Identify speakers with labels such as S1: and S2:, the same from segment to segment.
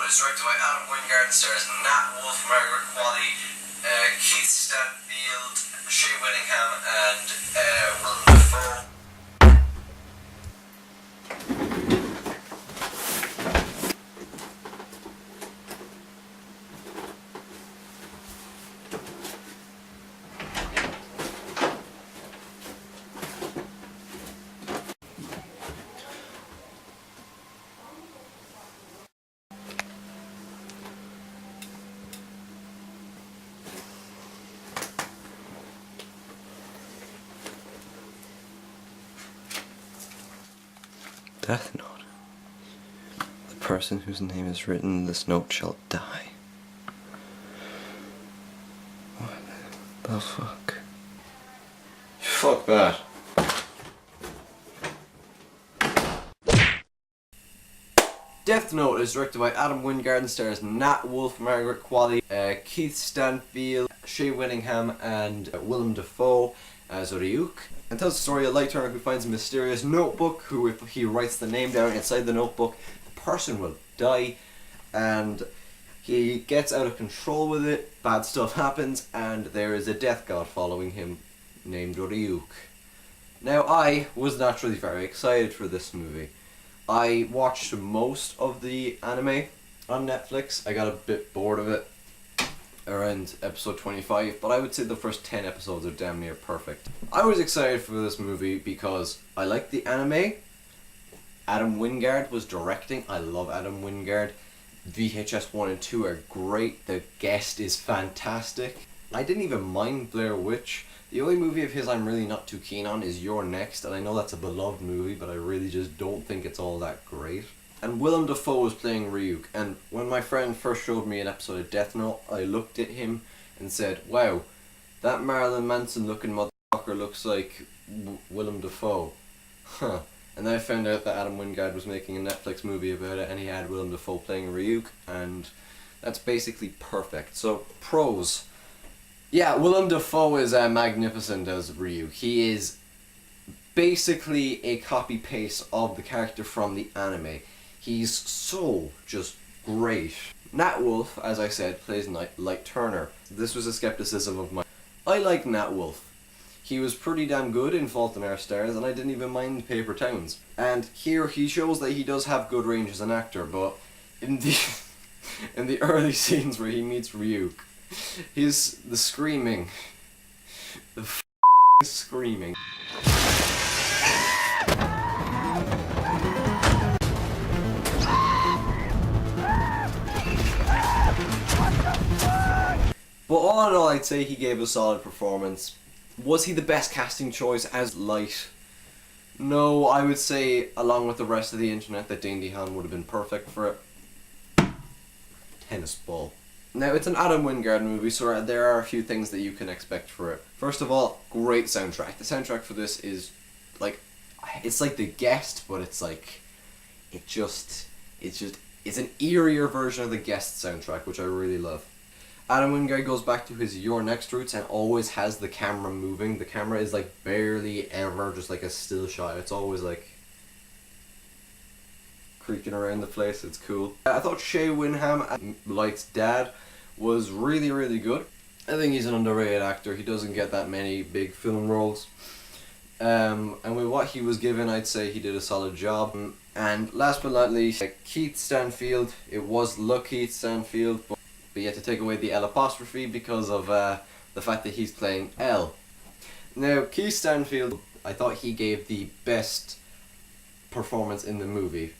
S1: is directed by Adam Wingard and stars Nat Wolff, Margaret, Qualley, Keith Stanfield, Shea and Willem Dafoe.
S2: Death Note. The person whose name is written in this note shall die. What the fuck? Fuck that.
S3: Death Note is directed by Adam Wingard and stars Nat Wolff, Margaret Qualley, Keith Stanfield, Shea and Willem Dafoe as Ryuk. And tells the story of a light turner who finds a mysterious notebook, who if he writes the name down inside the notebook, the person will die, and he gets out of control with it, bad stuff happens, and there is a death god following him named Ryuk. Now I was naturally very excited for this movie. I watched most of the anime on Netflix. I got a bit bored of it around episode 25, but I would say the first 10 episodes are damn near perfect. I was excited for this movie because I liked the anime. Adam Wingard was directing. I love Adam Wingard. VHS 1 and 2 are great. The guest is fantastic. I didn't even mind Blair Witch. The only movie of his I'm really not too keen on is You're Next, and I know that's a beloved movie, but I really just don't think it's all that great. And Willem Dafoe was playing Ryuk, and when my friend first showed me an episode of Death Note, I looked at him and said, wow, that Marilyn Manson looking motherfucker looks like Willem Dafoe. Huh. And then I found out that Adam Wingard was making a Netflix movie about it, and he had Willem Dafoe playing Ryuk, and that's basically perfect. So, pros. Yeah, Willem Dafoe is magnificent as Ryuk. He is basically a copy-paste of the character from the anime. He's so just great. Nat Wolff, as I said, plays Light Turner. This was a skepticism of mine. I like Nat Wolff. He was pretty damn good in Fault in Our Stars, and I didn't even mind Paper Towns. And here he shows that he does have good range as an actor, but in the early scenes where he meets Ryuk, the screaming, the screaming. But all in all, I'd say he gave a solid performance. Was he the best casting choice as Light? No, I would say, along with the rest of the internet, that Dane DeHaan would have been perfect for it. Tennis ball. Now, it's an Adam Wingard movie, so there are a few things that you can expect for it. First of all, great soundtrack. The soundtrack for this is, like, it's like The Guest, but it's like, it's an eerier version of The Guest soundtrack, which I really love. Adam Wingard goes back to his Your Next roots and always has the camera moving. The camera is like barely ever just like a still shot. It's always like creaking around the place. It's cool. I thought Shea, Light's dad, was really, really good. I think he's an underrated actor. He doesn't get that many big film roles. And with what he was given, I'd say he did a solid job. And last but not least, Keith Stanfield. It was Keith Stanfield, but you had to take away the L apostrophe because of the fact that he's playing L. Now, Keith Stanfield, I thought he gave the best performance in the movie.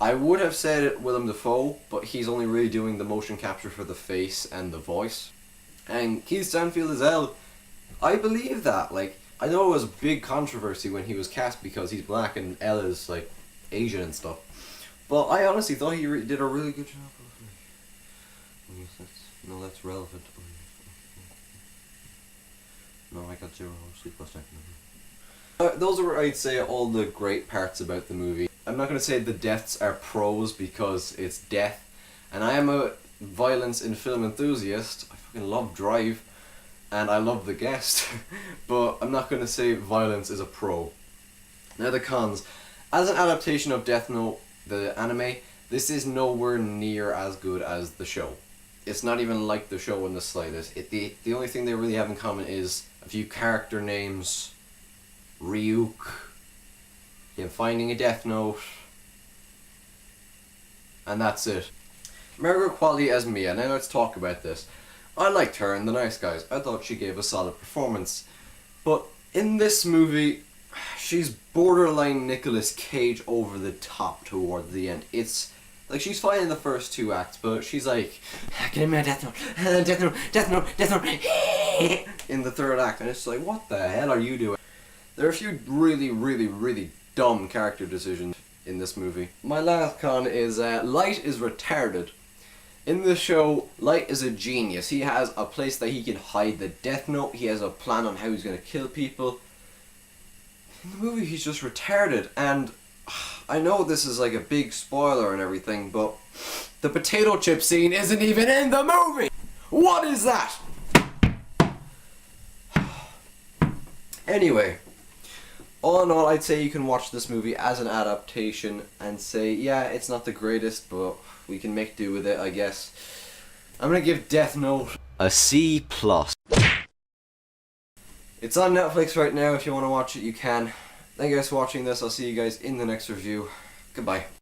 S3: I would have said Willem Dafoe, but he's only really doing the motion capture for the face and the voice. And Keith Stanfield is L. I believe that. Like, I know it was a big controversy when he was cast because he's black and L is like Asian and stuff. But I honestly thought he did a really good job. No, that's relevant. No, I got 0 sleep last night. Those are, I'd say, all the great parts about the movie. I'm not going to say the deaths are pros because it's death. And I am a violence in film enthusiast. I fucking love Drive. And I love The Guest. But I'm not going to say violence is a pro. Now the cons. As an adaptation of Death Note, the anime, This is nowhere near as good as the show. It's not even like the show in the slightest. The only thing they really have in common is a few character names, Ryuk, him finding a Death Note, and that's it. Margaret Qualley as Mia. Now let's talk about this. I liked her in The Nice Guys. I thought she gave a solid performance. But in this movie, she's borderline Nicolas Cage over the top toward the end. It's like she's fine in the first 2 acts, but she's like, get in my Death Note, Death Note, Death Note, Death Note, in the 3rd act, and it's like, what the hell are you doing? There are a few really dumb character decisions in this movie. My last con is Light is retarded. In the show, Light is a genius. He has a place that he can hide the Death Note. He has a plan on how he's going to kill people. In the movie, he's just retarded, and I know this is like a big spoiler and everything, but the potato chip scene isn't even in the movie! What is that? Anyway, all in all, I'd say you can watch this movie as an adaptation and say, yeah, it's not the greatest, but we can make do with it, I guess. I'm gonna give Death Note a C+. It's on Netflix right now. If you want to watch it, you can. Thank you guys for watching this. I'll see you guys in the next review. Goodbye.